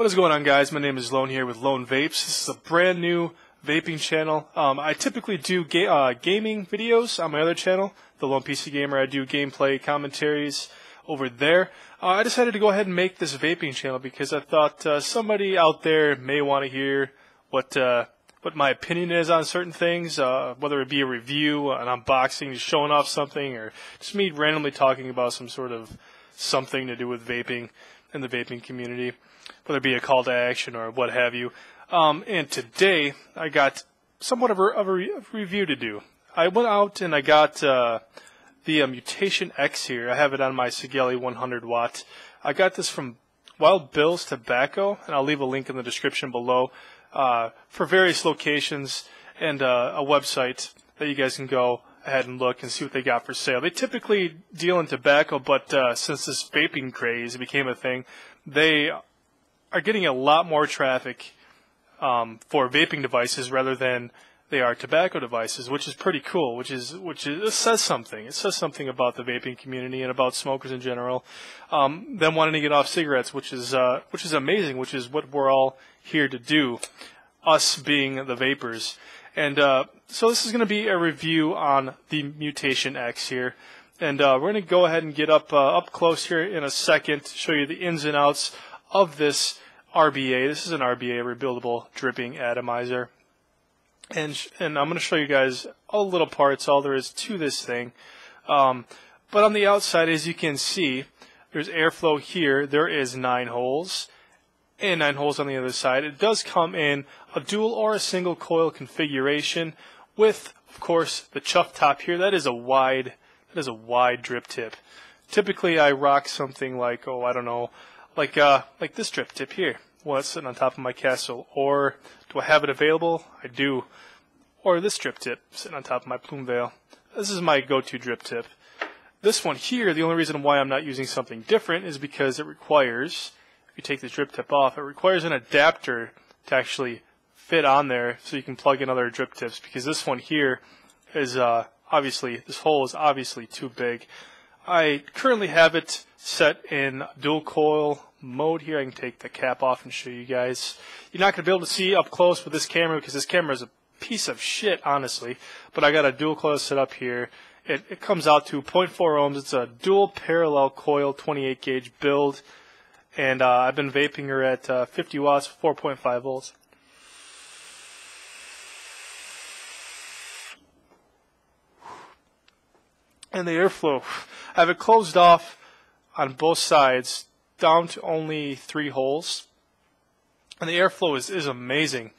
What is going on, guys? My name is Lone here with Lone Vapes. This is a brand new vaping channel. I typically do gaming videos on my other channel, the Lone PC Gamer. I do gameplay commentaries over there. I decided to go ahead and make this vaping channel because I thought somebody out there may want to hear what my opinion is on certain things, whether it be a review, an unboxing, just showing off something, or just me randomly talking about some sort of something to do with vaping in the vaping community, whether it be a call to action or what have you. And today I got somewhat of a review to do. I went out and I got the Mutation X here. I have it on my Sigelli 100 watt. I got this from Wild Bill's Tobacco, and I'll leave a link in the description below for various locations and a website that you guys can go ahead and look and see what they got for sale. They typically deal in tobacco, but since this vaping craze became a thing, they are getting a lot more traffic for vaping devices rather than they are tobacco devices, which is pretty cool. It says something. It says something about the vaping community and about smokers in general. Them wanting to get off cigarettes, which is amazing. Which is what we're all here to do, us being the vapors. And so this is going to be a review on the Mutation X here, and we're going to go ahead and get up close here in a second to show you the ins and outs of this RBA. This is an RBA, rebuildable dripping atomizer. And I'm going to show you guys all the little parts, all there is to this thing. But on the outside, as you can see, there's airflow here. There is 9 holes, and 9 holes on the other side. It does come in a dual or a single coil configuration with, of course, the chuff top here. That is a wide drip tip. Typically, I rock something like, I don't know, like this drip tip here. Well, it's sitting on top of my Castle. Or do I have it available? I do. Or this drip tip sitting on top of my Plume Veil. This is my go-to drip tip. This one here, the only reason why I'm not using something different is because it requires, if you take the drip tip off, it requires an adapter to actually fit on there so you can plug in other drip tips, because this one here is this hole is obviously too big. I currently have it set in dual coil mode here. I can take the cap off and show you guys. You're not going to be able to see up close with this camera because this camera is a piece of shit, honestly. But I got a dual coil set up here. It comes out to 0.4 ohms. It's a dual parallel coil 28 gauge build. And I've been vaping her at 50 watts, 4.5 volts. And the airflow, I have it closed off on both sides down to only 3 holes, and the airflow is amazing.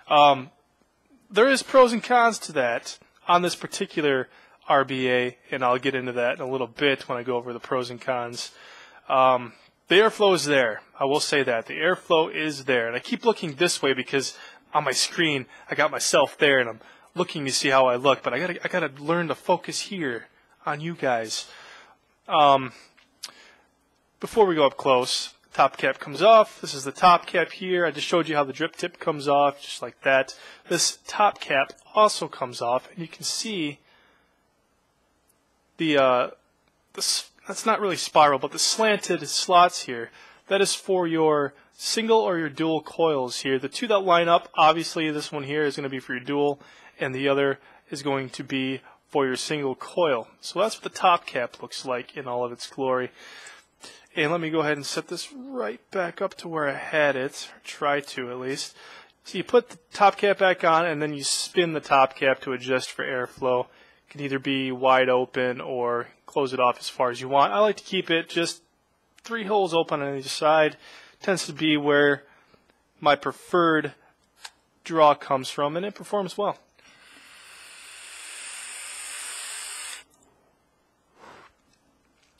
There is pros and cons to that on this particular RBA, and I'll get into that in a little bit when I go over the pros and cons. The airflow is there. I will say that. The airflow is there, and I keep looking this way because on my screen I got myself there and I'm looking to see how I look, but I gotta learn to focus here on you guys. Before we go up close, top cap comes off. This is the top cap here. I just showed you how the drip tip comes off, just like that. This top cap also comes off, and you can see that's not really spiral, but the slanted slots here. That is for your single or your dual coils here. The two that line up, obviously this one here is going to be for your dual, and the other is going to be for your single coil. So that's what the top cap looks like in all of its glory. And let me go ahead and set this right back up to where I had it, or try to at least. So you put the top cap back on, and then you spin the top cap to adjust for airflow. It can either be wide open or close it off as far as you want. I like to keep it just 3 holes open on each side. Tends to be where my preferred draw comes from, and it performs well.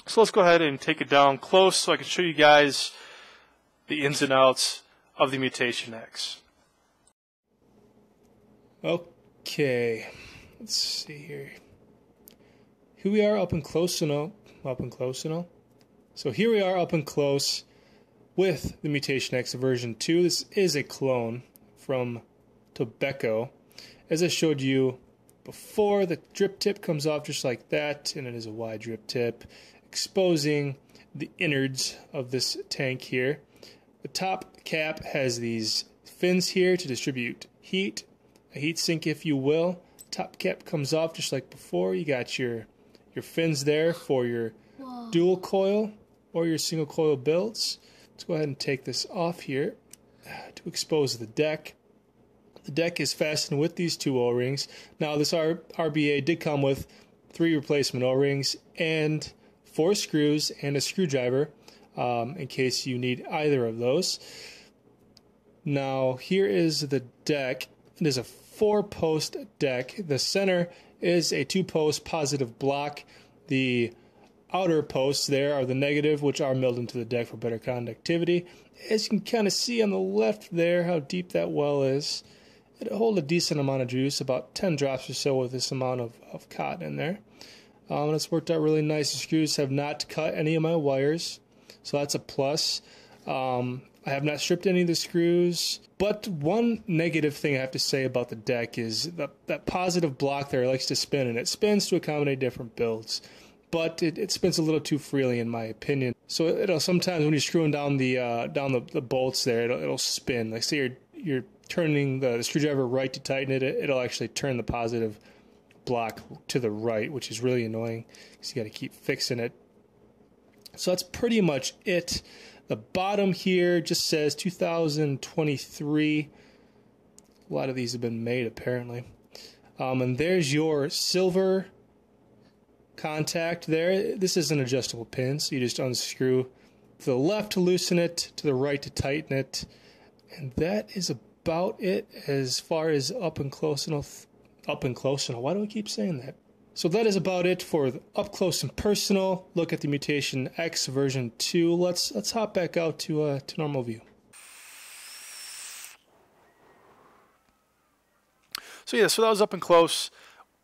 So let's go ahead and take it down close so I can show you guys the ins and outs of the Mutation X. Okay, let's see here. Here we are up and close and all. So here we are up and close with the Mutation X version 2. This is a clone from Tobacco. As I showed you before, the drip tip comes off just like that, and it is a wide drip tip, exposing the innards of this tank here. The top cap has these fins here to distribute heat, a heat sink if you will. Top cap comes off just like before. You got your fins there for your dual coil or your single coil builds. Let's go ahead and take this off here to expose the deck. The deck is fastened with these 2 O-rings. Now this RBA did come with 3 replacement O-rings and 4 screws and a screwdriver in case you need either of those. Now here is the deck. It is a 4-post deck. The center is a 2-post positive block. The outer posts there are the negative, which are milled into the deck for better conductivity. As you can kind of see on the left there how deep that well is. It'll hold a decent amount of juice, about 10 drops or so with this amount of cotton in there. And it's worked out really nice. The screws have not cut any of my wires, so that's a plus. I have not stripped any of the screws. But one negative thing I have to say about the deck is that positive block there likes to spin, and it spins to accommodate different builds. But it spins a little too freely in my opinion. So it'll sometimes when you're screwing down the bolts there, it'll spin. Like say you're turning the screwdriver right to tighten it, it'll actually turn the positive block to the right, which is really annoying because you got to keep fixing it. So that's pretty much it. The bottom here just says 2023. A lot of these have been made apparently. And there's your silver contact there. This is an adjustable pin, so you just unscrew to the left to loosen it, to the right to tighten it. And that is about it as far as up and close and why do I keep saying that? So that is about it for the up close and personal look at the Mutation X version 2. Let's hop back out to normal view. So yeah, so that was up and close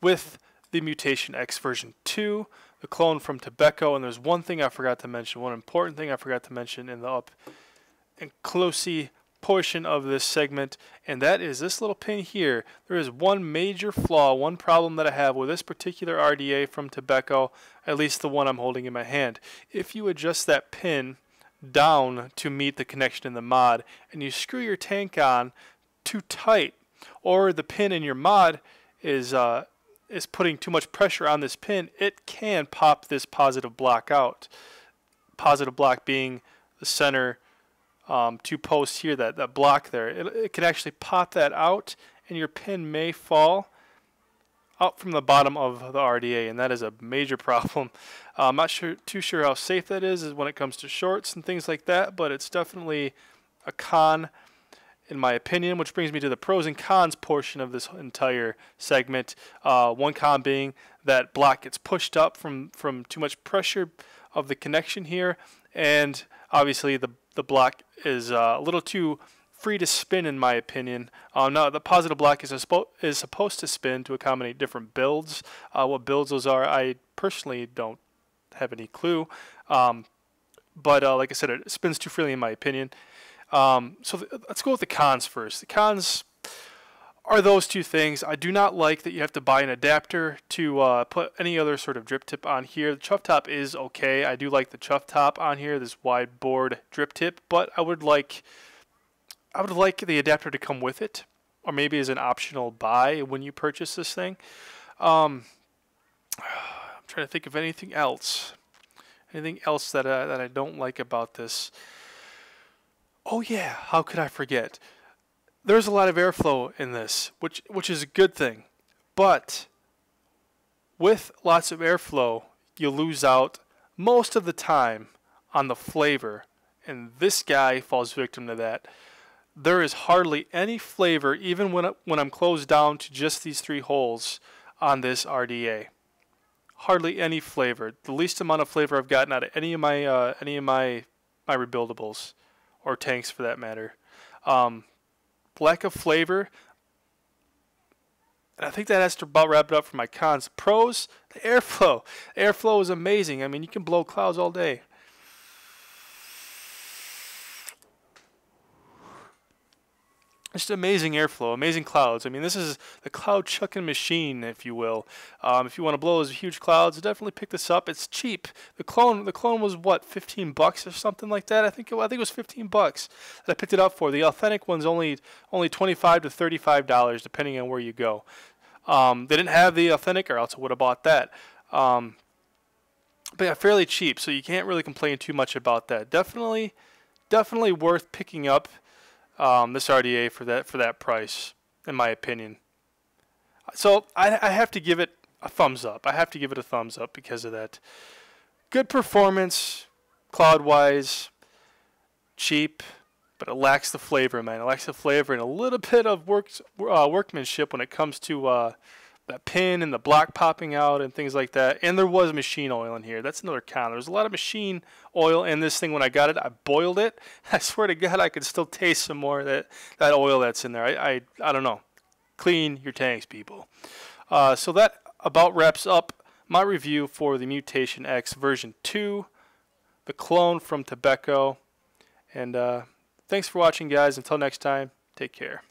with the Mutation X version 2, the clone from Tobacco. And there's one thing I forgot to mention, one important thing I forgot to mention in the up and closey portion of this segment, and that is this little pin here. There is one major flaw, one problem that I have with this particular RDA from Tobacco, at least the one I'm holding in my hand. If you adjust that pin down to meet the connection in the mod and you screw your tank on too tight, or the pin in your mod is putting too much pressure on this pin, it can pop this positive block out. Positive block being the center 2 posts here, that block there. It can actually pop that out, and your pin may fall out from the bottom of the RDA, and that is a major problem. I'm not too sure how safe that is when it comes to shorts and things like that, but it's definitely a con in my opinion, which brings me to the pros and cons portion of this entire segment. One con being that block gets pushed up from too much pressure of the connection here, and obviously the block is a little too free to spin in my opinion. Now the positive block is supposed to spin to accommodate different builds. What builds those are, I personally don't have any clue. But like I said, it spins too freely in my opinion. Let's go with the cons first. The cons are those two things. I do not like that you have to buy an adapter to put any other sort of drip tip on here. The chuff top is okay. I do like the chuff top on here, this wide board drip tip, but I would like the adapter to come with it, or maybe as an optional buy when you purchase this thing. I'm trying to think of anything else. Anything else that I don't like about this. Oh yeah, how could I forget? There's a lot of airflow in this, which is a good thing. But with lots of airflow, you lose out most of the time on the flavor. And this guy falls victim to that. There is hardly any flavor, even when I'm closed down to just these 3 holes on this RDA. Hardly any flavor. The least amount of flavor I've gotten out of any of my rebuildables, or tanks for that matter. Lack of flavor, and I think that has to about wrap it up for my cons. Pros, the airflow. Airflow is amazing. I mean, you can blow clouds all day. Just amazing airflow, amazing clouds. I mean, this is the cloud chucking machine, if you will. If you want to blow those huge clouds, definitely pick this up. It's cheap. The clone was what, $15 or something like that. I think it was $15 that I picked it up for. The authentic one's only $25 to $35, depending on where you go. They didn't have the authentic, or else I would have bought that. But yeah, fairly cheap, so you can't really complain too much about that. Definitely worth picking up. This RDA for that price, in my opinion. So I have to give it a thumbs up. I have to give it a thumbs up because of that. Good performance, cloud-wise, cheap, but it lacks the flavor, man. It lacks the flavor and a little bit of workmanship when it comes to that pin and the block popping out and things like that. And there was machine oil in here. That's another con. There's a lot of machine oil in this thing. When I got it, I boiled it. I swear to God, I could still taste some more of that oil that's in there. I don't know. Clean your tanks, people. So that about wraps up my review for the Mutation X version 2, the clone from Tobacco. And thanks for watching, guys. Until next time, take care.